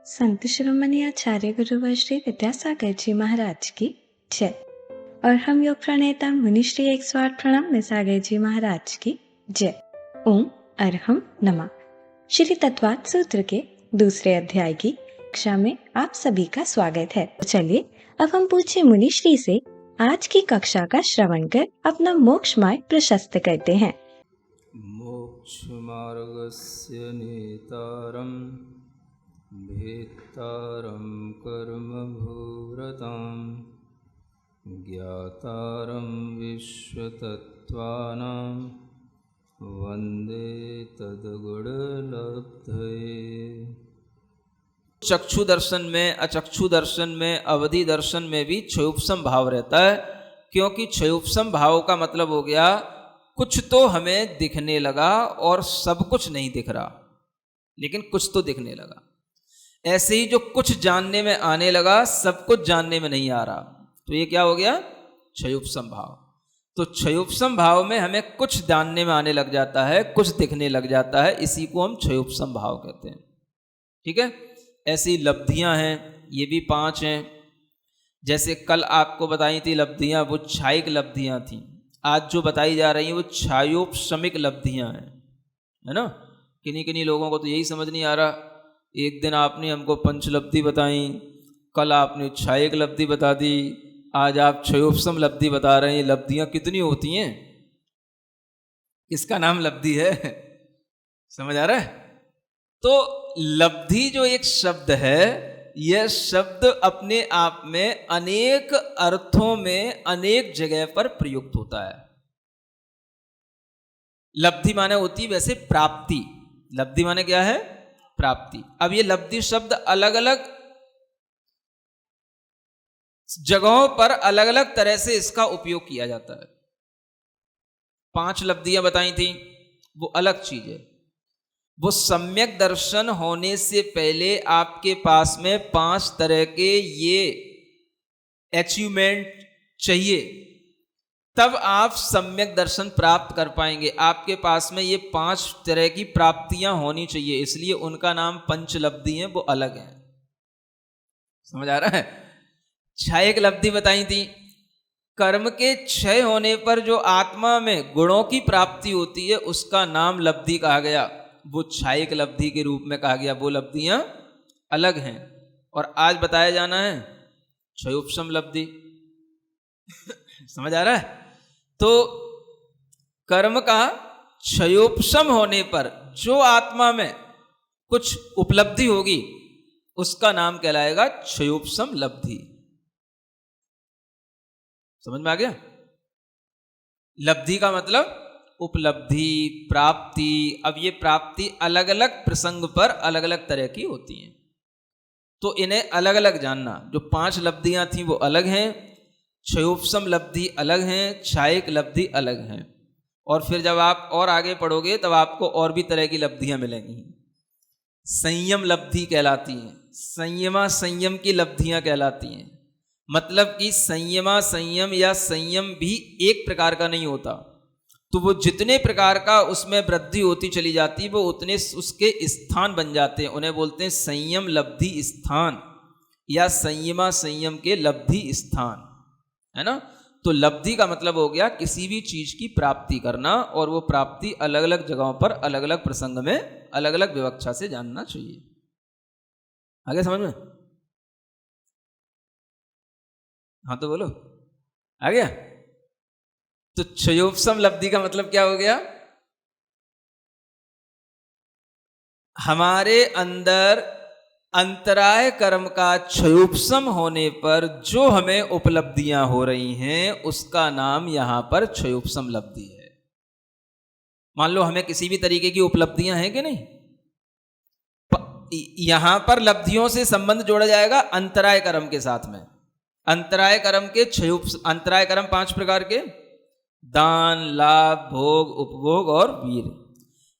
संत शिरोमणि आचार्य गुरुवर श्री विद्यासागर जी महाराज की जय। और हम योग प्रणेता मुनि श्री 108 प्रणम्य सागर जी महाराज की जय। ओम अरहम नमः। श्री तत्वात् सूत्र के दूसरे अध्याय की कक्षा में आप सभी का स्वागत है। तो चलिए अब हम पूछे मुनि श्री से आज की कक्षा का श्रवण कर अपना मोक्ष मार्ग प्रशस्त करते हैं। मोक्ष मार्गस्य नेतारं भेत्तारं कर्मभूरतां ज्ञातारं विश्वतत्त्वानां वन्दे तद्गुणलब्धये। चक्षु दर्शन में, अचक्षु दर्शन में, अवधि दर्शन में भी क्षयोपसम भाव रहता है, क्योंकि क्षयोपसम भाव का मतलब हो गया कुछ तो हमें दिखने लगा और सब कुछ नहीं दिख रहा, लेकिन कुछ तो दिखने लगा। ऐसे ही जो कुछ जानने में आने लगा सब कुछ जानने में नहीं आ रहा, तो ये क्या हो गया? क्षयोपसम भाव। तो क्षयोपसम भाव में हमें कुछ जानने में आने लग जाता है, कुछ दिखने लग जाता है, इसी को हम क्षयोपसम भाव कहते हैं। ठीक है, ऐसी लब्धियां हैं, ये भी 5 हैं। जैसे कल आपको बताई थी लब्धियां, वो क्षायिक लब्धियां थी। आज जो बताई जा रही हैं वो क्षयोपशमिक लब्धियां हैं, है ना। किन्हीं किन्हीं लोगों को तो यही समझ नहीं आ रहा। एक दिन आपने हमको पंचलब्धि बताई, कल आपने क्षायिक लब्धि बता दी, आज आप क्षयोपशम लब्धि बता रहे हैं। लब्धियां कितनी होती हैं? किसका नाम लब्धि है? समझ आ रहा है? तो लब्धि जो एक शब्द है, यह शब्द अपने आप में अनेक अर्थों में अनेक जगह पर प्रयुक्त होता है। लब्धि माने होती वैसे प्राप्ति। लब्धि माने क्या है? प्राप्ति। अब ये लब्धि शब्द अलग अलग जगहों पर अलग अलग तरह से इसका उपयोग किया जाता है। 5 लब्धियां बताई थी, वो अलग चीज है। वो सम्यक दर्शन होने से पहले आपके पास में 5 तरह के ये अचीवमेंट चाहिए, तब आप सम्यक दर्शन प्राप्त कर पाएंगे। आपके पास में ये 5 तरह की प्राप्तियां होनी चाहिए, इसलिए उनका नाम पंचलब्धि है, वो अलग है। समझ आ रहा है? क्षयिक लब्धि बताई थी, कर्म के क्षय होने पर जो आत्मा में गुणों की प्राप्ति होती है उसका नाम लब्धि कहा गया, वो क्षयिक लब्धि के रूप में कहा गया। वो लब्धियां अलग हैं। और आज बताया जाना है क्षयोपशम लब्धि। समझ आ रहा है? तो कर्म का क्षयोपशम होने पर जो आत्मा में कुछ उपलब्धि होगी उसका नाम कहलाएगा क्षयोपशम लब्धि। समझ में आ गया? लब्धि का मतलब उपलब्धि, प्राप्ति। अब ये प्राप्ति अलग अलग प्रसंग पर अलग अलग तरह की होती हैं, तो इन्हें अलग अलग जानना। जो 5 लब्धियां थी वो अलग हैं, क्षयोपशम लब्धि अलग हैं, क्षयिक लब्धि अलग हैं। और फिर जब आप और आगे पढ़ोगे तब आपको और भी तरह की लब्धियां मिलेंगी। संयम लब्धि कहलाती हैं, संयमा संयम की लब्धियां कहलाती हैं। मतलब कि संयमा संयम या संयम भी एक प्रकार का नहीं होता, तो वो जितने प्रकार का उसमें वृद्धि होती चली जाती है वो उतने उसके स्थान बन जाते हैं। उन्हें बोलते हैं संयम लब्धि स्थान या संयमा संयम के लब्धि स्थान, है ना। तो लब्धि का मतलब हो गया किसी भी चीज की प्राप्ति करना, और वो प्राप्ति अलग अलग जगहों पर अलग अलग प्रसंग में अलग अलग विवक्षा से जानना चाहिए। आगे समझ में? हाँ तो बोलो, आ गया? तो क्षयोपशम लब्धि का मतलब क्या हो गया? हमारे अंदर अंतराय कर्म का क्षयोपशम होने पर जो हमें उपलब्धियां हो रही हैं उसका नाम यहां पर क्षयोपशम लब्धि है। मान लो हमें किसी भी तरीके की उपलब्धियां हैं कि नहीं, यहां पर लब्धियों से संबंध जोड़ा जाएगा अंतराय कर्म के साथ में। अंतराय कर्म के अंतराय कर्म 5 प्रकार के: दान, लाभ, भोग, उपभोग और वीर।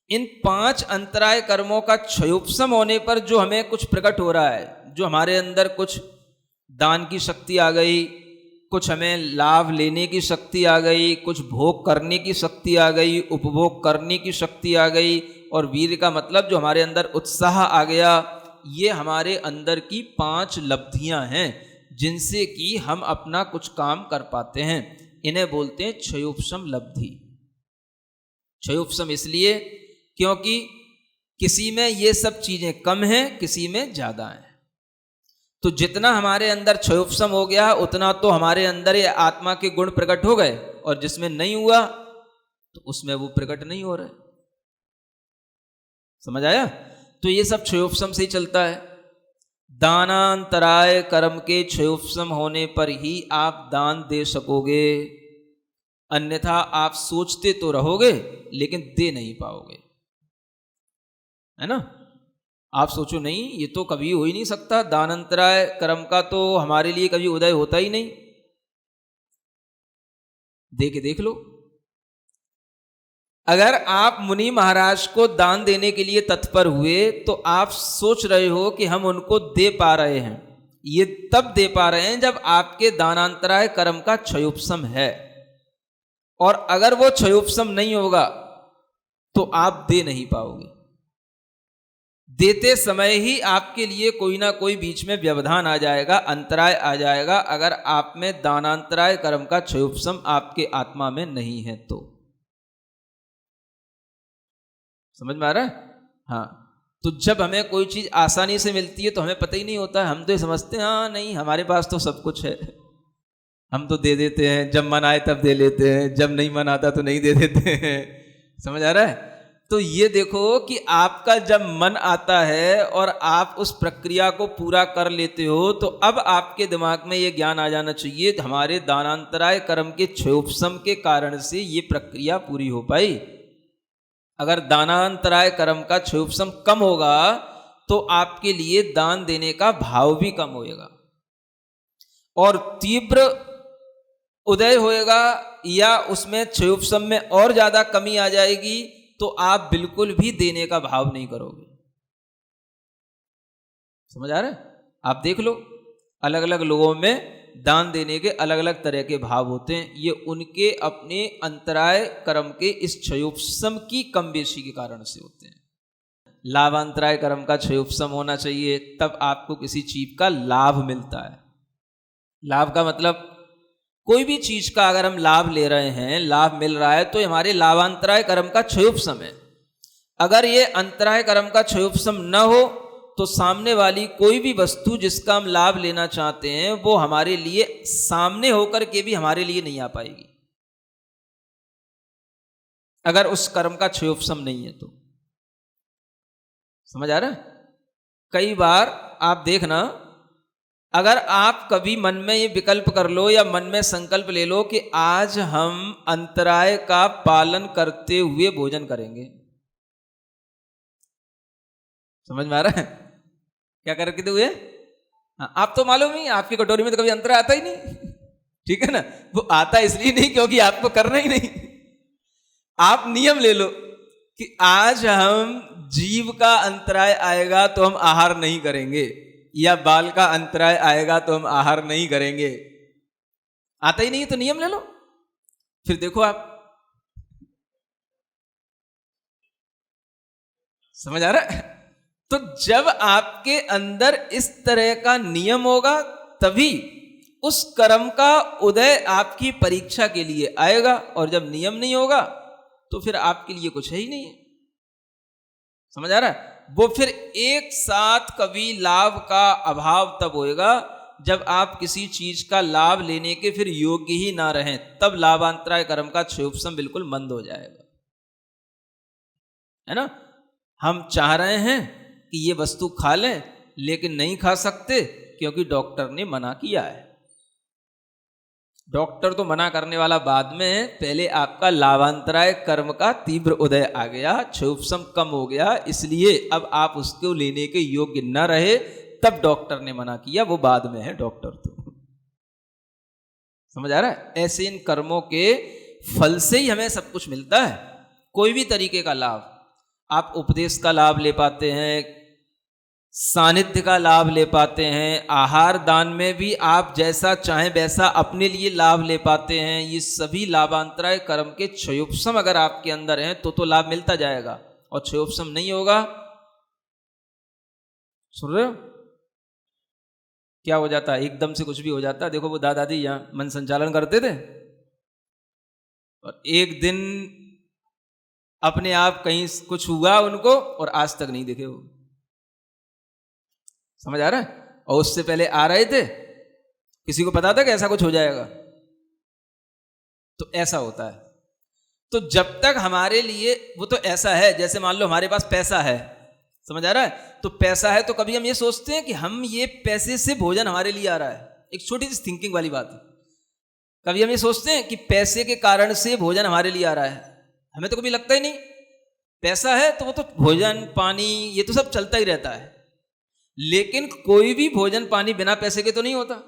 इन 5 अंतराय कर्मों का क्षयोपशम होने पर जो हमें कुछ प्रकट हो रहा है, जो हमारे अंदर कुछ दान की शक्ति आ गई, कुछ हमें लाभ लेने की शक्ति आ गई, कुछ भोग करने की शक्ति आ गई, उपभोग करने की शक्ति आ गई, और वीर का मतलब जो हमारे अंदर उत्साह आ गया, ये हमारे अंदर की 5 लब्धियां हैं जिनसे कि हम अपना कुछ काम कर पाते हैं। इन्हें बोलते हैं क्षयोपशम लब्धि। क्षयोपशम इसलिए क्योंकि किसी में ये सब चीजें कम हैं, किसी में ज्यादा हैं। तो जितना हमारे अंदर क्षयोपशम हो गया उतना तो हमारे अंदर ये आत्मा के गुण प्रकट हो गए, और जिसमें नहीं हुआ तो उसमें वो प्रकट नहीं हो रहे। समझ आया? तो ये सब क्षयोपशम से ही चलता है। दानांतराय कर्म के क्षयोपशम होने पर ही आप दान दे सकोगे, अन्यथा आप सोचते तो रहोगे लेकिन दे नहीं पाओगे, है ना? आप सोचो नहीं ये तो कभी हो ही नहीं सकता, दानांतराय कर्म का तो हमारे लिए कभी उदय होता ही नहीं। देख लो, अगर आप मुनि महाराज को दान देने के लिए तत्पर हुए तो आप सोच रहे हो कि हम उनको दे पा रहे हैं। ये तब दे पा रहे हैं जब आपके दानांतराय कर्म का क्षयोपशम है, और अगर वो क्षयोपशम नहीं होगा तो आप दे नहीं पाओगे। देते समय ही आपके लिए कोई ना कोई बीच में व्यवधान आ जाएगा, अंतराय आ जाएगा, अगर आप में दानांतराय कर्म का क्षयोपशम आपके आत्मा में नहीं है तो। समझ में आ रहा है? हाँ। तो जब हमें कोई चीज आसानी से मिलती है तो हमें पता ही नहीं होता है, हम तो ये समझते हैं हाँ नहीं हमारे पास तो सब कुछ है, हम तो दे देते हैं, जब मन आए तब दे लेते हैं, जब नहीं मन आता तो नहीं दे देते हैं। समझ आ रहा है? तो ये देखो कि आपका जब मन आता है और आप उस प्रक्रिया को पूरा कर लेते हो तो अब आपके दिमाग में ये ज्ञान आ जाना चाहिए हमारे दानांतराय कर्म के क्षयोपशम के कारण से ये प्रक्रिया पूरी हो पाई। अगर दानांतराय कर्म का क्षयोपशम कम होगा तो आपके लिए दान देने का भाव भी कम होएगा, और तीव्र उदय होएगा या उसमें क्षयोपशम में और ज्यादा कमी आ जाएगी तो आप बिल्कुल भी देने का भाव नहीं करोगे। समझ आ रहा है? आप देख लो, अलग अलग लोगों में दान देने के अलग अलग तरह के भाव होते हैं। ये उनके अपने अंतराय कर्म के इस क्षयोपशम की कम बेशी के कारण से होते हैं। लाभांतराय कर्म का क्षयोपशम होना चाहिए, तब आपको किसी चीज का लाभ मिलता है। लाभ का मतलब कोई भी चीज का अगर हम लाभ ले रहे हैं, लाभ मिल रहा है, तो हमारे लाभांतराय कर्म का क्षयोपशम है। अगर ये अंतराय कर्म का क्षयोपशम न हो तो सामने वाली कोई भी वस्तु जिसका हम लाभ लेना चाहते हैं वो हमारे लिए सामने होकर के भी हमारे लिए नहीं आ पाएगी, अगर उस कर्म का क्षयोपशम नहीं है तो। समझ आ रहा है? कई बार आप देखना, अगर आप कभी मन में ये विकल्प कर लो या मन में संकल्प ले लो कि आज हम अंतराय का पालन करते हुए भोजन करेंगे। समझ में आ रहा है? क्या करते हुए? हाँ, आप तो मालूम ही आपकी कटोरी में तो कभी अंतराय आता ही नहीं। ठीक है ना? वो आता इसलिए नहीं क्योंकि आपको करना ही नहीं। आप नियम ले लो कि आज हम जीव का अंतराय आएगा तो हम आहार नहीं करेंगे, या बाल का अंतराय आएगा तो हम आहार नहीं करेंगे। आता ही नहीं तो नियम ले लो, फिर देखो आप। समझ आ रहा है? तो जब आपके अंदर इस तरह का नियम होगा तभी उस कर्म का उदय आपकी परीक्षा के लिए आएगा, और जब नियम नहीं होगा तो फिर आपके लिए कुछ है ही नहीं है। समझ आ रहा है? वो फिर एक साथ कभी लाभ का अभाव तब होएगा जब आप किसी चीज का लाभ लेने के फिर योग्य ही ना रहें, तब लाभांतराय कर्म का क्षयोपशम बिल्कुल मंद हो जाएगा। है ना? हम चाह रहे हैं कि ये वस्तु खा लें लेकिन नहीं खा सकते क्योंकि डॉक्टर ने मना किया है। डॉक्टर तो मना करने वाला बाद में है, पहले आपका लाभांतराय कर्म का तीव्र उदय आ गया, क्षयोपशम कम हो गया, इसलिए अब आप उसको लेने के योग्य न रहे, तब डॉक्टर ने मना किया, वो बाद में है डॉक्टर तो। समझ आ रहा है? ऐसे इन कर्मों के फल से ही हमें सब कुछ मिलता है। कोई भी तरीके का लाभ, आप उपदेश का लाभ ले पाते हैं, सानिध्य का लाभ ले पाते हैं, आहार दान में भी आप जैसा चाहें वैसा अपने लिए लाभ ले पाते हैं। ये सभी लाभांतराय कर्म के क्षयोपशम अगर आपके अंदर हैं तो लाभ मिलता जाएगा, और क्षयोपशम नहीं होगा सुन रहे हो? क्या हो जाता है, एकदम से कुछ भी हो जाता है। देखो वो दादाजी यहाँ मन संचालन करते थे और एक दिन अपने आप कहीं कुछ हुआ उनको और आज तक नहीं दिखे वो। समझ आ रहा है? और उससे पहले आ रहे थे, किसी को पता था कि ऐसा कुछ हो जाएगा? तो ऐसा होता है। तो जब तक हमारे लिए वो तो ऐसा है, जैसे मान लो हमारे पास पैसा है, समझ आ रहा है? तो पैसा है तो कभी हम ये सोचते हैं कि हम ये पैसे से भोजन हमारे लिए आ रहा है। एक छोटी सी थिंकिंग वाली बात है। कभी हम ये सोचते हैं कि पैसे के कारण से भोजन हमारे लिए आ रहा है? हमें तो कभी लगता ही नहीं। पैसा है तो वो तो भोजन पानी ये तो सब चलता ही रहता है, लेकिन कोई भी भोजन पानी बिना पैसे के तो नहीं होता।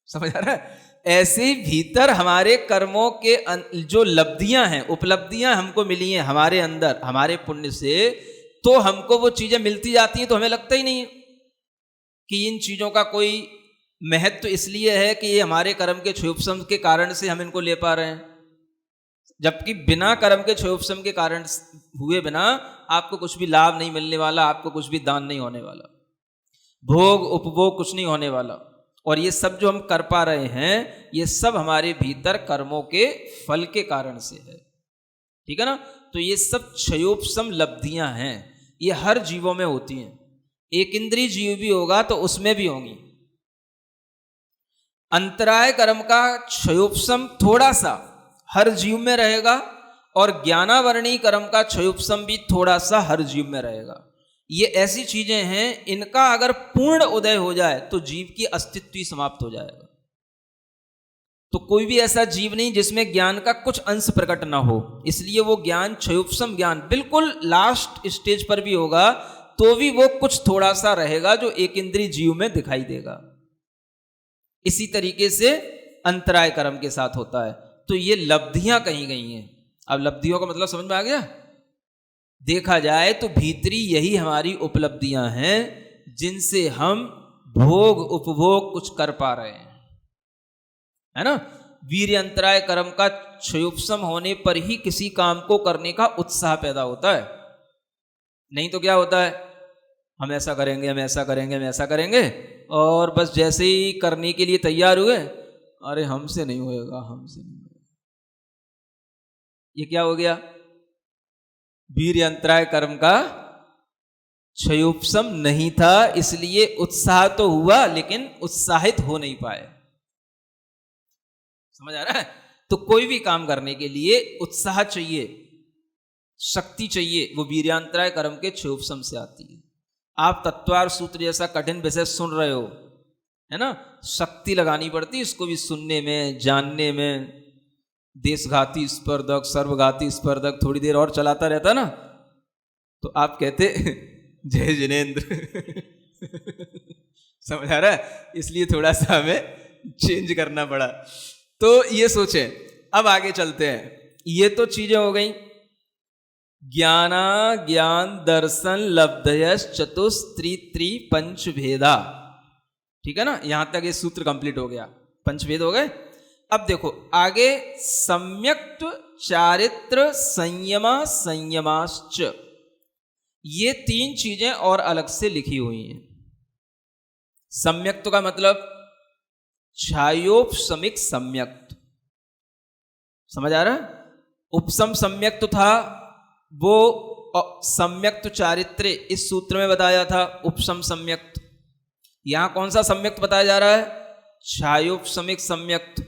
समझ आ रहा है? ऐसे ही भीतर हमारे कर्मों के जो लब्धियां हैं, उपलब्धियां हमको मिली हैं हमारे अंदर, हमारे पुण्य से, तो हमको वो चीजें मिलती जाती हैं, तो हमें लगता ही नहीं है कि इन चीजों का कोई महत्व इसलिए है कि ये हमारे कर्म के क्षयोपशम के कारण से हम इनको ले पा रहे हैं। जबकि बिना कर्म के क्षयोपशम के कारण हुए बिना आपको कुछ भी लाभ नहीं मिलने वाला, आपको कुछ भी दान नहीं होने वाला, भोग उपभोग कुछ नहीं होने वाला। और ये सब जो हम कर पा रहे हैं, ये सब हमारे भीतर कर्मों के फल के कारण से है। ठीक है ना? तो ये सब क्षयोपशम लब्धियां हैं, ये हर जीवों में होती हैं। एक इंद्रिय जीव भी होगा तो उसमें भी होंगी। अंतराय कर्म का क्षयोपशम थोड़ा सा हर जीव में रहेगा, और ज्ञानावरणी कर्म का क्षयोपशम भी थोड़ा सा हर जीव में रहेगा। ये ऐसी चीजें हैं, इनका अगर पूर्ण उदय हो जाए तो जीव की अस्तित्व ही समाप्त हो जाएगा। तो कोई भी ऐसा जीव नहीं जिसमें ज्ञान का कुछ अंश प्रकट ना हो। इसलिए वो ज्ञान क्षयोपशम ज्ञान बिल्कुल लास्ट स्टेज पर भी होगा तो भी वो कुछ थोड़ा सा रहेगा जो एक इंद्रिय जीव में दिखाई देगा। इसी तरीके से अंतराय कर्म के साथ होता है। तो ये लब्धियां कहीं गई हैं। अब लब्धियों का मतलब समझ में आ गया? देखा जाए तो भीतरी यही हमारी उपलब्धियां हैं जिनसे हम भोग उपभोग कुछ कर पा रहे हैं, है ना? वीर्य अंतराय कर्म का क्षयोपशम होने पर ही किसी काम को करने का उत्साह पैदा होता है। नहीं तो क्या होता है, हम ऐसा करेंगे, हम ऐसा करेंगे, हम ऐसा करेंगे, और बस जैसे ही करने के लिए तैयार हुए, अरे हमसे नहीं होएगा, हमसे नहीं होएगा। ये क्या हो गया? वीर्य अंतराय कर्म का क्षयोपशम नहीं था, इसलिए उत्साह तो हुआ लेकिन उत्साहित हो नहीं पाए। समझ आ रहा है? तो कोई भी काम करने के लिए उत्साह चाहिए, शक्ति चाहिए, वो वीर्यांतराय कर्म के क्षयोपशम से आती है। आप तत्वार सूत्र जैसा कठिन विषय सुन रहे हो, है ना? शक्ति लगानी पड़ती है इसको भी सुनने में, जानने में। देशघाती स्पर्धक, सर्वघाती स्पर्धक थोड़ी देर और चलाता रहता ना तो आप कहते जय जिनेंद्र। समझ आ रहा है? इसलिए थोड़ा सा हमें चेंज करना पड़ा। तो ये सोचें, अब आगे चलते हैं। ये तो चीजें हो गई ज्ञाना ज्ञान दर्शन लब्धयश चतुस्त्री पंच भेदा। ठीक है ना? यहां तक ये सूत्र कंप्लीट हो गया, पंचभेद हो गए। अब देखो आगे, सम्यक्त्व चारित्र संयमा संयमाश्च, ये तीन चीजें और अलग से लिखी हुई हैं। सम्यक्त्व का मतलब छायोपशमिक सम्यक्त्व। समझ आ रहा है? उपसम सम्यक्त्व था वो सम्यक्त्व चारित्र्य इस सूत्र में बताया था, उपसम सम्यक्त्व। यहां कौन सा सम्यक्त्व बताया जा रहा है? छायोपशमिक सम्यक्त्व।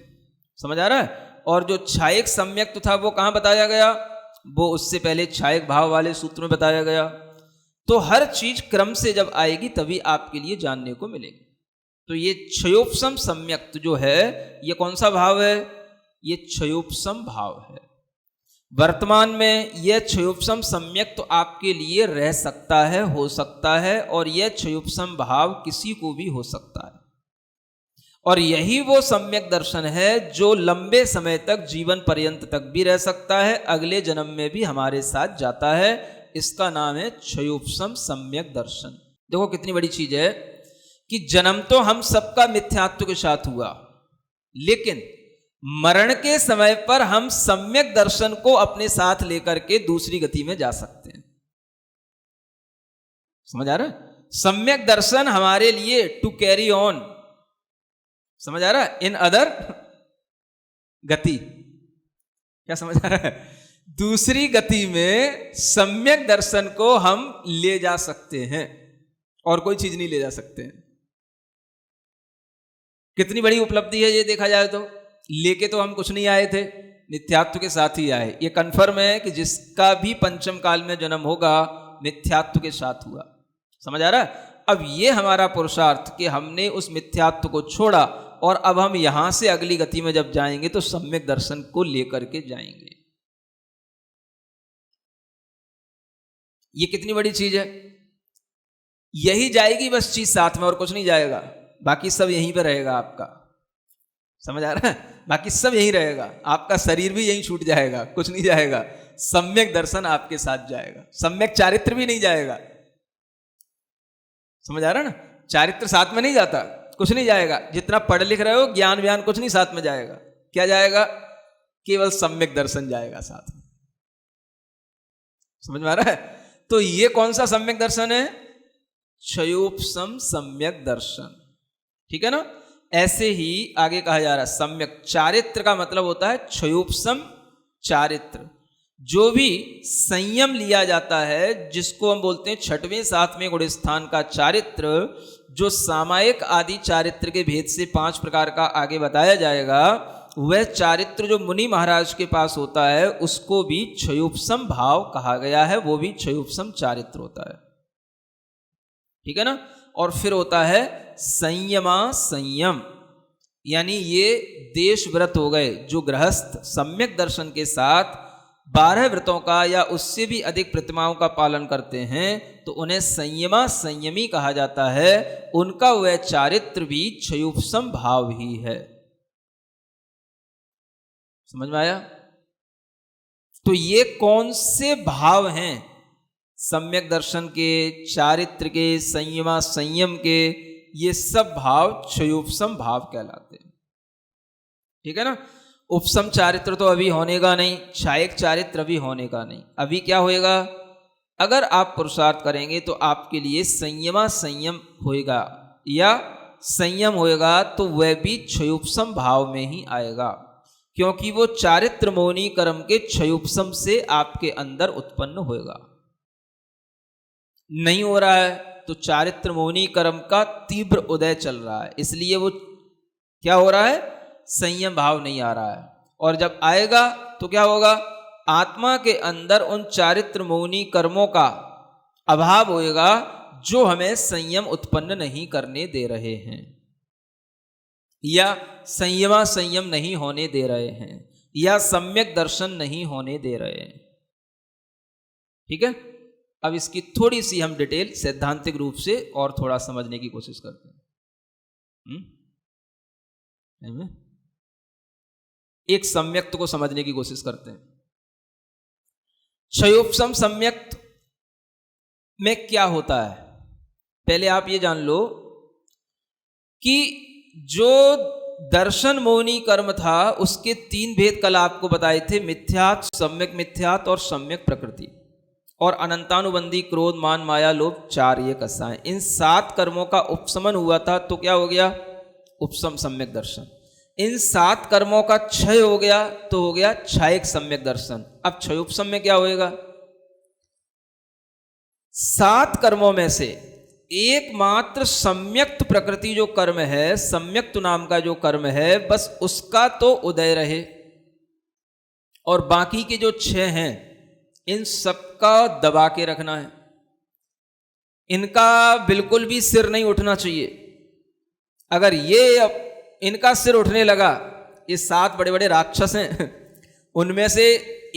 समझ आ रहा है? और जो छायक सम्यक्त्व था वो कहां बताया गया? वो उससे पहले छायक भाव वाले सूत्र में बताया गया। तो हर चीज क्रम से जब आएगी तभी आपके लिए जानने को मिलेगी। तो ये क्षयोपशम सम्यक्त्व जो है, ये कौन सा भाव है? ये क्षयोपशम भाव है। वर्तमान में यह क्षयोपशम सम्यक्त्व आपके लिए रह सकता है, हो सकता है, और यह क्षयोपशम भाव किसी को भी हो सकता है। और यही वो सम्यक दर्शन है जो लंबे समय तक, जीवन पर्यंत तक भी रह सकता है, अगले जन्म में भी हमारे साथ जाता है। इसका नाम है क्षयोपशम सम्यक दर्शन। देखो कितनी बड़ी चीज है कि जन्म तो हम सबका मिथ्यात्व के साथ हुआ, लेकिन मरण के समय पर हम सम्यक दर्शन को अपने साथ लेकर के दूसरी गति में जा सकते हैं। समझ आ रहा है? सम्यक दर्शन हमारे लिए टू कैरी ऑन, समझ आ रहा है, इन अदर गति, क्या समझ आ रहा है, दूसरी गति में सम्यक दर्शन को हम ले जा सकते हैं और कोई चीज नहीं ले जा सकते हैं। कितनी बड़ी उपलब्धि है ये देखा जाए तो। लेके तो हम कुछ नहीं आए थे, मिथ्यात्व के साथ ही आए। ये कन्फर्म है कि जिसका भी पंचम काल में जन्म होगा मिथ्यात्व के साथ हुआ, समझ आ रहा है। अब ये हमारा पुरुषार्थ कि हमने उस मिथ्यात्व को छोड़ा और अब हम यहां से अगली गति में जब जाएंगे तो सम्यक दर्शन को लेकर के जाएंगे। ये कितनी बड़ी चीज है। यही जाएगी बस चीज साथ में, और कुछ नहीं जाएगा, बाकी सब यहीं पे रहेगा आपका, समझ आ रहा है। बाकी सब यहीं रहेगा, आपका शरीर भी यहीं छूट जाएगा, कुछ नहीं जाएगा। सम्यक दर्शन आपके साथ जाएगा, सम्यक चारित्र भी नहीं जाएगा, समझ आ रहा है ना। चारित्र साथ में नहीं जाता, कुछ नहीं जाएगा। जितना पढ़ लिख रहे हो ज्ञान व्यान कुछ नहीं साथ में जाएगा, क्या जाएगा, केवल सम्यक दर्शन जाएगा साथ में, समझ में आ रहा है। तो ये कौन सा सम्यक दर्शन है, क्षयोपशम सम्यक दर्शन, ठीक है ना। ऐसे ही आगे कहा जा रहा है सम्यक चारित्र का मतलब होता है क्षयोपशम चारित्र। जो भी संयम लिया जाता है, जिसको हम बोलते हैं छठवें सातवें गुण स्थान का चारित्र, जो सामायिक आदि चारित्र के भेद से 5 प्रकार का आगे बताया जाएगा, वह चारित्र जो मुनि महाराज के पास होता है उसको भी क्षयोपशम भाव कहा गया है, वो भी क्षयोपशम चारित्र होता है, ठीक है ना। और फिर होता है संयमा संयम, यानी ये देश व्रत हो गए। जो गृहस्थ सम्यक दर्शन के साथ 12 व्रतों का या उससे भी अधिक प्रतिमाओं का पालन करते हैं तो उन्हें संयमा संयमी कहा जाता है। उनका वह चारित्र भी क्षयोपशम भाव ही है, समझ में आया। तो ये कौन से भाव हैं, सम्यक दर्शन के, चारित्र के, संयमा संयम के, ये सब भाव क्षयोपशम भाव कहलाते हैं, ठीक है ना। उपशम चारित्र तो अभी होने का नहीं, क्षायक चारित्र अभी होने का नहीं। अभी क्या होएगा, अगर आप पुरुषार्थ करेंगे तो आपके लिए संयमा संयम होएगा या संयम होएगा, तो वह भी क्षयोपशम भाव में ही आएगा, क्योंकि वो चारित्र मौनी कर्म के क्षयोपशम से आपके अंदर उत्पन्न होएगा। नहीं हो रहा है तो चारित्र मौनी कर्म का तीव्र उदय चल रहा है, इसलिए वो क्या हो रहा है, संयम भाव नहीं आ रहा है। और जब आएगा तो क्या होगा, आत्मा के अंदर उन चारित्र मौनी कर्मों का अभाव होएगा जो हमें संयम उत्पन्न नहीं करने दे रहे हैं या संयमा संयम नहीं होने दे रहे हैं या सम्यक दर्शन नहीं होने दे रहे हैं, ठीक है। अब इसकी थोड़ी सी हम डिटेल सैद्धांतिक रूप से और थोड़ा समझने की कोशिश करते हैं। एक सम्यक्त को समझने की कोशिश करते हैं। क्षयोपशम सम्यक्त में क्या होता है, पहले आप ये जान लो कि जो दर्शन मौनी कर्म था उसके 3 भेद कल आपको बताए थे, मिथ्यात्, सम्यक मिथ्यात् और सम्यक प्रकृति, और अनंतानुबंधी क्रोध मान माया लोभ 4 ये कसाएं। इन 7 कर्मों का उपशमन हुआ था तो क्या हो गया, उपशम सम्यक दर्शन। इन 7 कर्मों का क्षय हो गया तो हो गया क्षयिक सम्यक दर्शन। अब क्षयोपशम में क्या होएगा, 7 कर्मों में से एकमात्र सम्यक्त प्रकृति जो कर्म है, सम्यक्त नाम का जो कर्म है, बस उसका तो उदय रहे, और बाकी के जो 6 हैं इन सबका दबा के रखना है। इनका बिल्कुल भी सिर नहीं उठना चाहिए। अगर ये इनका सिर उठने लगा, ये 7 बड़े बड़े राक्षस हैं उनमें से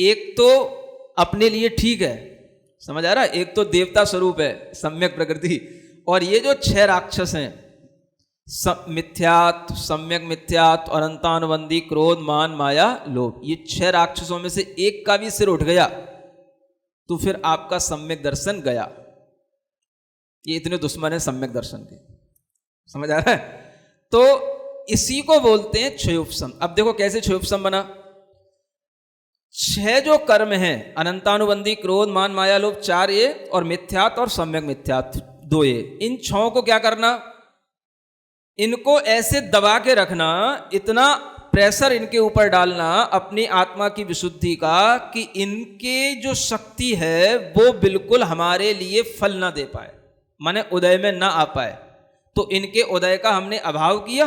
एक तो अपने लिए ठीक है, समझ आ रहा है, एक तो देवता स्वरूप है सम्यक प्रकृति, और ये जो 6 राक्षस हैं मिथ्यात्, सम्यक मिथ्यात्, अनंतानुबंधी क्रोध मान माया लोभ, ये 6 राक्षसों में से एक का भी सिर उठ गया तो फिर आपका सम्यक दर्शन गया। ये इतने दुश्मन है सम्यक दर्शन के, समझ आ रहा है। तो इसी को बोलते हैं क्षयोपशम। अब देखो कैसे क्षयोपशम बना। 6 जो कर्म हैं, अनंतानुबंधी क्रोध मान माया लोभ 4 ये, और मिथ्यात् और सम्यक मिथ्यात्, दो ये, इन छहों को क्या करना, इनको ऐसे दबा के रखना, इतना प्रेशर इनके ऊपर डालना अपनी आत्मा की विशुद्धि का कि इनके जो शक्ति है वो बिल्कुल हमारे लिए फल ना दे पाए, माने उदय में ना आ पाए। तो इनके उदय का हमने अभाव किया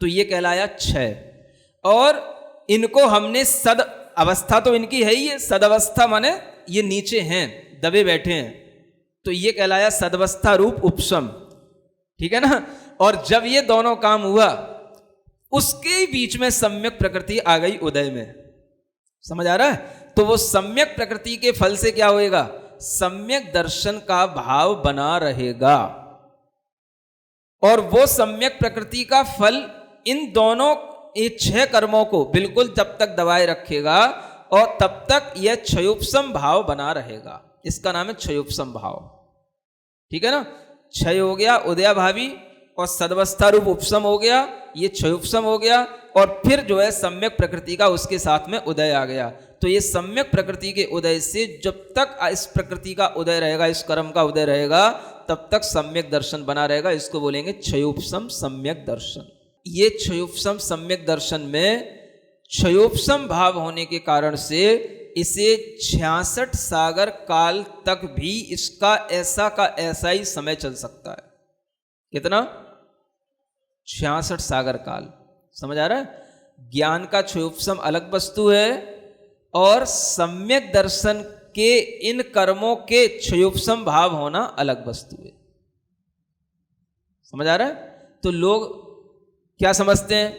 तो ये कहलाया क्षय। और इनको हमने सद अवस्था, तो इनकी है ही है, सदवस्था माने ये नीचे हैं, दबे बैठे हैं, तो ये कहलाया सदवस्था रूप उपशम, ठीक है ना। और जब ये दोनों काम हुआ उसके बीच में सम्यक प्रकृति आ गई उदय में, समझ आ रहा है। तो वो सम्यक प्रकृति के फल से क्या होएगा, सम्यक दर्शन का भाव बना रहेगा। और वो सम्यक प्रकृति का फल इन दोनों ये 6 कर्मों को बिल्कुल जब तक दबाए रखेगा और तब तक यह क्षयोपशम भाव बना रहेगा। इसका नाम है क्षयोपशम भाव, ठीक है ना। क्षय हो गया उदयाभावी और सदवस्था रूप उपशम हो गया, ये क्षयोपशम हो गया। और फिर जो है सम्यक प्रकृति का उसके साथ में उदय आ गया। तो ये सम्यक प्रकृति के उदय से जब तक इस प्रकृति का उदय रहेगा, इस कर्म का उदय रहेगा, तब तक सम्यक दर्शन बना रहेगा। इसको बोलेंगे क्षयोपशम सम्यक दर्शन। ये क्षयोपशम सम्यक दर्शन में क्षयोपशम भाव होने के कारण से इसे 66 सागर काल तक भी इसका ऐसा का ऐसा ही समय चल सकता है। कितना? 66 सागर काल, समझ आ रहा है। ज्ञान का क्षयोपशम अलग वस्तु है और सम्यक दर्शन के इन कर्मों के क्षयोपशम भाव होना अलग वस्तु है, समझ आ रहा है। तो लोग क्या समझते हैं,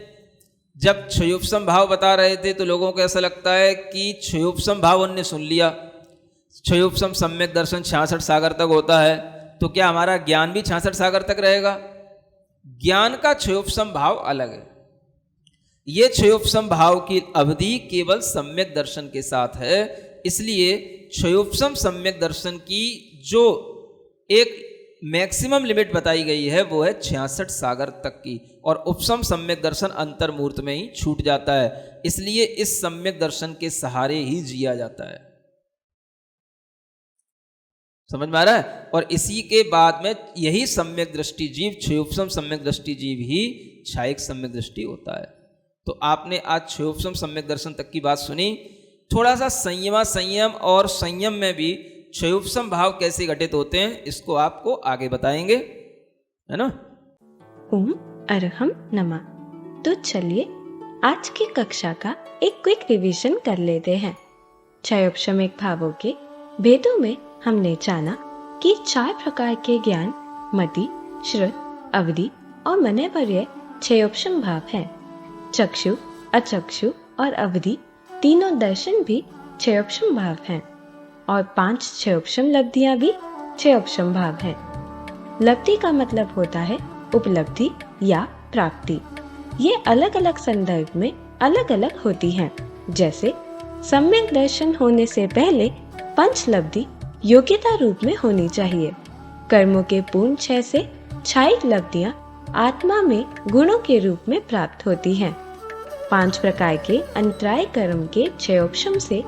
जब क्षयोपशम भाव बता रहे थे तो लोगों को ऐसा लगता है कि क्षयोपशम भाव उनने सुन लिया, क्षयोपशम सम्यक दर्शन 66 सागर तक होता है, तो क्या हमारा ज्ञान भी 66 सागर तक रहेगा? ज्ञान का क्षयोपशम भाव अलग है। ये क्षयोपशम भाव की अवधि केवल सम्यक दर्शन के साथ है। इसलिए क्षयोपशम सम्यक दर्शन की जो एक मैक्सिमम लिमिट बताई गई है वो है 66 सागर तक की, और उपशम सम्यक दर्शन अंतर्मूर्त में ही छूट जाता है। इसलिए इस सम्यक दर्शन के सहारे ही जिया जाता है, समझ में आ रहा है। और इसी के बाद में यही सम्यक दृष्टि जीव, क्षयोपशम सम्यक दृष्टि जीव ही क्षायिक सम्यक दृष्टि होता है। तो आपने आज क्षयोपशम सम्यक दर्शन तक की बात सुनी। थोड़ा सा संयम और संयम में भी क्षयोपशम भाव कैसे घटित होते हैं इसको आपको आगे बताएंगे, है ना। ओम अरहम नमः। तो चलिए आज की कक्षा का एक क्विक रिवीजन कर लेते हैं। क्षयोपशमिक भावों के भेदों में हमने जाना कि 4 प्रकार के ज्ञान मति, श्रुत, अवधि और मनयपर्यय क्षयोपशम भाव हैं। चक्षु, अचक्षु और अवधि तीनों दर्शन भी क्षयोपशम भाव हैं और 5 क्षयोपशम लब्धियां भी क्षयोपशम भाव हैं। लब्धि का मतलब होता है उपलब्धि या प्राप्ति। ये अलग अलग संदर्भ में अलग अलग होती हैं। जैसे सम्यक दर्शन होने से पहले पंच लब्धि योग्यता रूप में होनी चाहिए। कर्मों के पूर्ण क्षय से क्षायिक लब्धियां आत्मा में गुणों के रूप में प्राप्त होती हैं। 5 प्रकार के अंतराय कर्म के क्षयोपशम से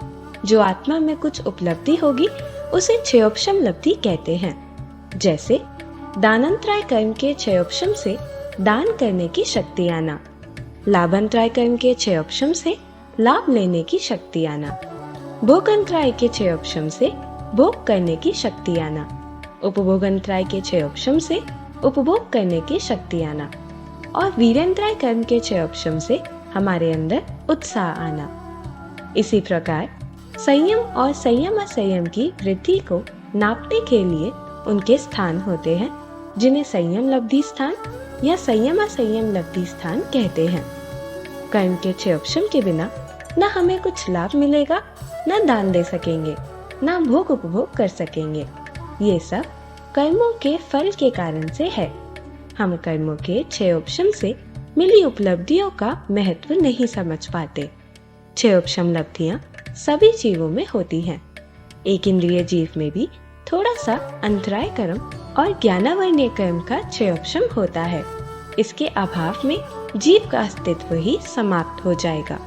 जो आत्मा में कुछ उपलब्धि होगी उसे क्षयोपशम लब्धि कहते हैं। जैसे दानांतराय कर्म के क्षयोपशम से दान करने की शक्ति आना, लाभांतराय कर्म के क्षयोपशम से लाभ लेने की शक्ति आना, भोगांतराय के क्षयोपशम से भोग करने की शक्ति आना, उपभोगांतराय के क्षयोपशम से उपभोग करने की शक्ति आना और वीर्यांतराय कर्म के क्षयोपशम से हमारे अंदर उत्साह आना। इसी प्रकार संयम और संयम असंयम की वृद्धि को नापने के लिए उनके स्थान होते हैं, जिन्हें संयम लब्धि स्थान या संयम असंयम लब्धि स्थान कहते हैं। कर्म के क्षयोपशम के बिना न हमें कुछ लाभ मिलेगा, न दान दे सकेंगे, न भोग उपभोग कर सकेंगे। ये सब कर्मों के फल के कारण से है। हम कर्मों के क्षयोपशम से मिली उपलब्धियों का महत्व नहीं समझ पाते। क्षयोपशम लब्धियां सभी जीवों में होती हैं। एक इंद्रिय जीव में भी थोड़ा सा अंतराय कर्म और ज्ञानावरणीय कर्म का क्षयोपशम होता है। इसके अभाव में जीव का अस्तित्व ही समाप्त हो जाएगा।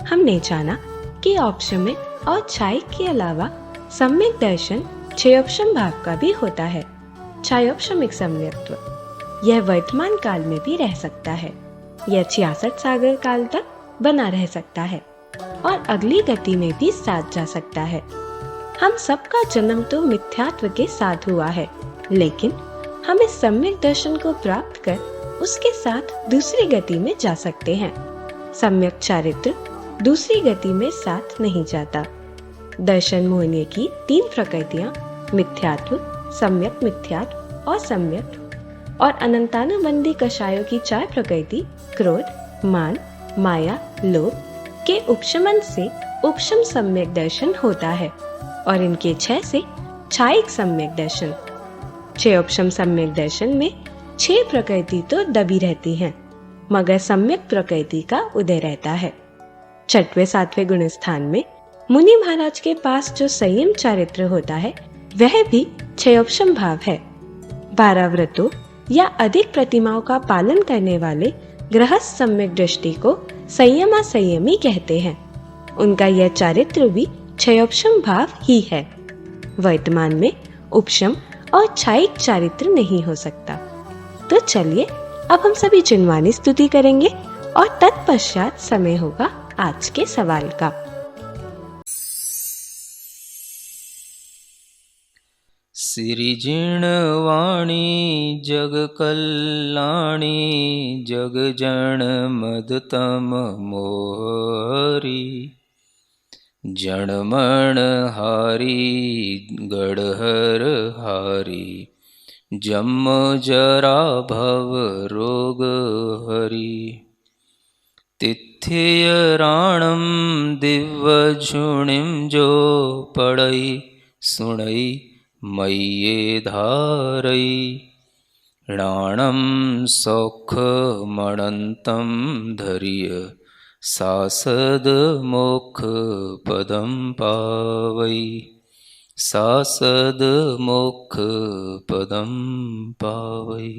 हमने जाना कि औपशमिक और क्षायिक के अलावा सम्यक दर्शन क्षयोपशम भाव का भी होता है। क्षयोपशमिक सम्यक्त्व। यह वर्तमान काल में भी रह सकता है। यह 66 सागर काल तक बना रह सकता है और अगली गति में भी साथ जा सकता है। हम सबका जन्म तो मिथ्यात्व के साथ हुआ है, लेकिन हम इस सम्यक दर्शन को प्राप्त कर उसके साथ दूसरी गति में जा सकते हैं। सम्यक चारित्र दूसरी गति में साथ नहीं जाता। दर्शन मोहनीय की 3 प्रकृतियां मिथ्यात्व, सम्यक मिथ्यात्व और सम्यक, और अनंतानुबंधी कषायों की 4 प्रकृति क्रोध, मान, माया, लोभ के उपशमन से उपशम सम्यक दर्शन होता है और इनके 6 से छायिक सम्यक दर्शन। 6 उपशम सम्यक दर्शन में 6 प्रकृति तो दबी रहती हैं, मगर सम्यक प्रकृति का उदय रहता है। 6वें 7वें गुण स्थान में मुनि महाराज के पास जो संयम चारित्र होता है वह भी क्षयोपशम भाव है। 12 व्रतों या अधिक प्रतिमाओं का पालन करने वाले गृहस्थ सम्यक दृष्टि को संयमा संयमी कहते हैं। उनका यह चारित्र भी क्षयोपशम भाव ही है। वर्तमान में उपशम और छायिक चारित्र नहीं हो सकता। तो चलिए अब हम सभी जिनवानी स्तुति करेंगे और तत्पश्चात समय होगा आज के सवाल का। श्री जिणवाणी जग कल्याणी जग जन मदतम मोहरी जनमण हारी गढ़हर हारी जम जरा भव रोग हरि तिथ्य राणम दिव्य झुणिम जो पढ़ई सुणई मय्ये धारई राणम सौख मणंतम धर्य सासद मोक्ष पदम पावई सासद मोक्ष पदम पावई।